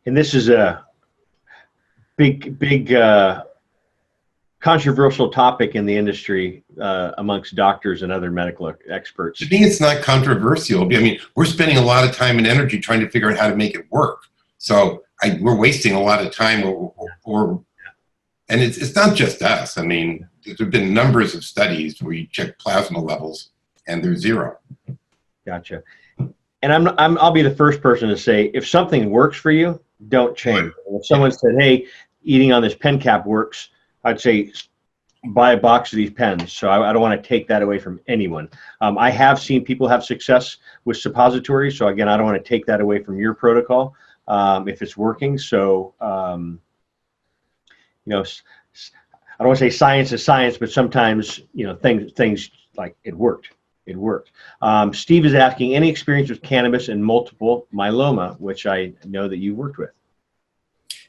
And this is a big controversial topic in the industry amongst doctors and other medical experts. To me, it's not controversial. I mean, we're spending a lot of time and energy trying to figure out how to make it work. So we're wasting a lot of time, and it's not just us. I mean, there have been numbers of studies where you check plasma levels and they're 0. Gotcha. and I'll be the first person to say, if something works for you, don't change. If someone said, hey, eating on this pen cap works, I'd say buy a box of these pens. So I don't want to take that away from anyone. I have seen people have success with suppositories. So again, I don't want to take that away from your protocol if it's working. So, you know, I don't want to say science is science, but sometimes, you know, things like it worked. It worked. Steve is asking, any experience with cannabis and multiple myeloma, which I know that you worked with?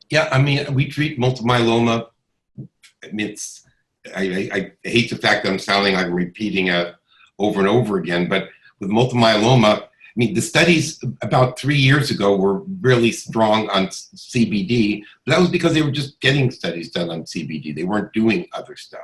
Yeah, I mean, we treat multiple myeloma. I mean, I hate the fact that I'm sounding like I'm repeating it over and over again, but with multiple myeloma, I mean, the studies about 3 years ago were really strong on CBD, but that was because they were just getting studies done on CBD. They weren't doing other stuff.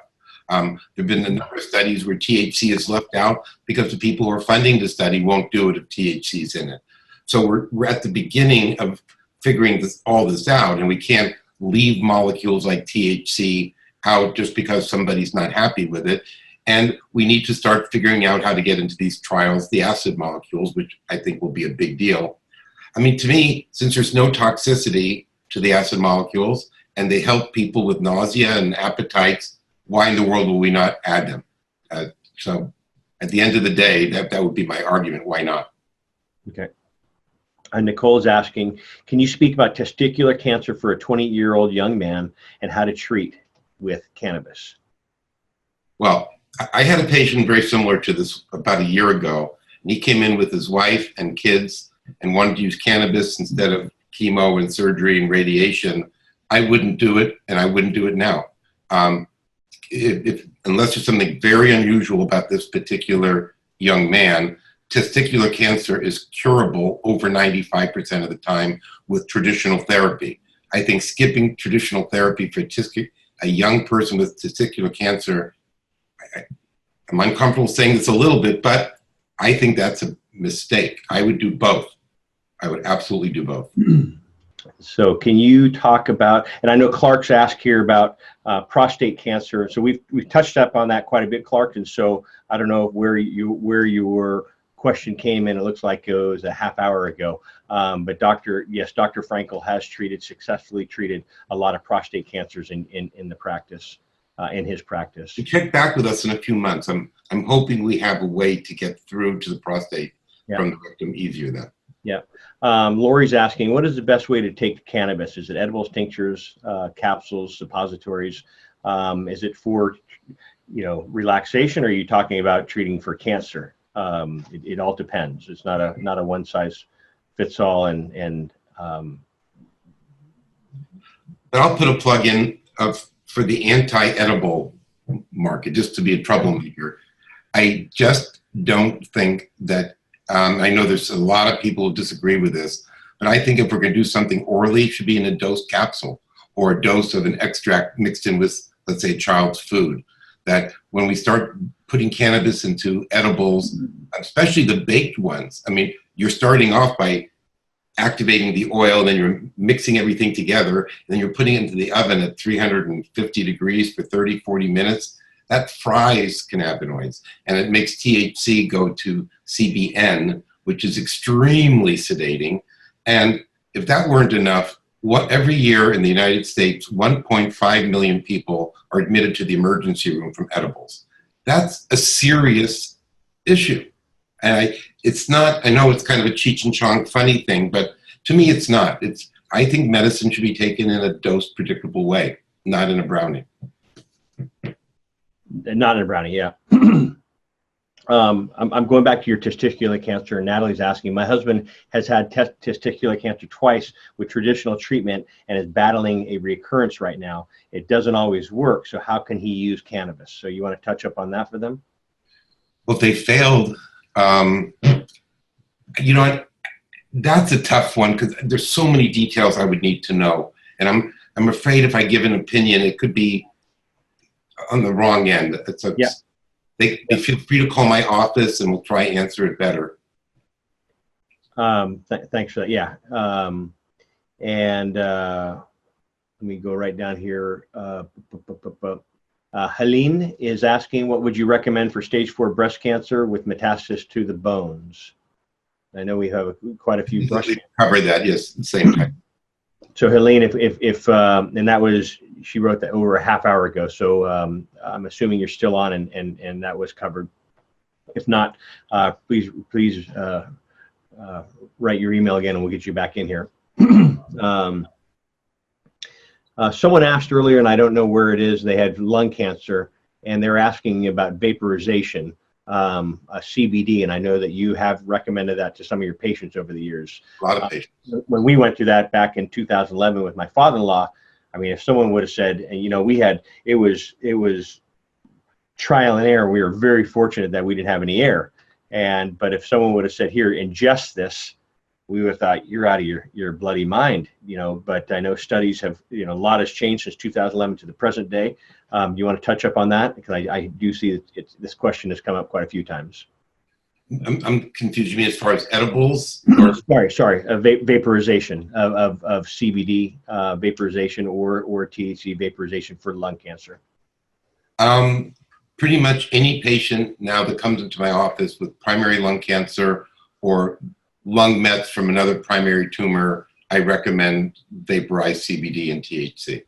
There have been a number of studies where THC is left out because the people who are funding the study won't do it if THC is in it. So we're at the beginning of figuring all this out, and we can't leave molecules like THC out just because somebody's not happy with it. And we need to start figuring out how to get into these trials, the acid molecules, which I think will be a big deal. I mean, to me, since there's no toxicity to the acid molecules and they help people with nausea and appetites, why in the world will we not add them? So at the end of the day, that would be my argument. Why not? Okay. Nicole's asking, can you speak about testicular cancer for a 20-year-old young man and how to treat with cannabis? Well, I had a patient very similar to this about a year ago, and he came in with his wife and kids and wanted to use cannabis instead of chemo and surgery and radiation. I wouldn't do it, and I wouldn't do it now. Unless there's something very unusual about this particular young man, testicular cancer is curable over 95% of the time with traditional therapy. I think skipping traditional therapy for a young person with testicular cancer, I'm uncomfortable saying this a little bit, but I think that's a mistake. I would do both. I would absolutely do both. So can you talk about, and I know Clark's asked here about prostate cancer. So we've touched up on that quite a bit, Clark. And so I don't know where your question came in. It looks like it was a half hour ago. But Dr. Frankel has successfully treated a lot of prostate cancers in the practice, in his practice. Check back with us in a few months. I'm hoping we have a way to get through to the prostate from the rectum easier then. Yeah. Lori's asking, what is the best way to take cannabis? Is it edibles, tinctures, capsules, suppositories? Is it for, relaxation, or are you talking about treating for cancer? It all depends. It's not a one size fits all. But I'll put a plug in for the anti-edible market, just to be a troublemaker. I just don't think that, I know there's a lot of people who disagree with this, but I think if we're going to do something orally, it should be in a dose capsule or a dose of an extract mixed in with, let's say, a child's food. That when we start putting cannabis into edibles, especially the baked ones, I mean, you're starting off by activating the oil, and then you're mixing everything together, and then you're putting it into the oven at 350 degrees for 30, 40 minutes. That fries cannabinoids, and it makes THC go to CBN, which is extremely sedating. And if that weren't enough, every year in the United States, 1.5 million people are admitted to the emergency room from edibles. That's a serious issue. And it's not, I know it's kind of a Cheech and Chong funny thing, but to me it's not. I think medicine should be taken in a dose predictable way, not in a brownie. Not in a brownie, yeah. I'm going back to your testicular cancer. Natalie's asking, my husband has had testicular cancer twice with traditional treatment and is battling a recurrence right now. It doesn't always work, so how can he use cannabis? So you want to touch up on that for them? Well, if they failed, that's a tough one because there's so many details I would need to know. And I'm afraid if I give an opinion, it could be on the wrong end. They feel free to call my office and we'll try to answer it better. Thanks for that. Yeah. Let me go right down here. Helene is asking, what would you recommend for stage 4 breast cancer with metastasis to the bones? I know we have quite a few brush. We covered that, yes, same time. So Helene, if and that was, she wrote that over a half hour ago. So I'm assuming you're still on, and that was covered. If not, please write your email again, and we'll get you back in here. Someone asked earlier, and I don't know where it is. They had lung cancer, and they're asking about vaporization, CBD, and I know that you have recommended that to some of your patients over the years. A lot of patients. When we went through that back in 2011 with my father-in-law, I mean, if someone would have said, and you know, it was trial and error. We were very fortunate that we didn't have any air, but if someone would have said, here, ingest this, we would have thought, you're out of your bloody mind, you know. But I know studies have, you know, a lot has changed since 2011 to the present day. Do you want to touch up on that? Because I do see that this question has come up quite a few times. I'm confused. You mean as far as edibles? Sorry. Vaporization of CBD vaporization or THC vaporization for lung cancer. Pretty much any patient now that comes into my office with primary lung cancer or lung mets from another primary tumor, I recommend vaporized CBD and THC.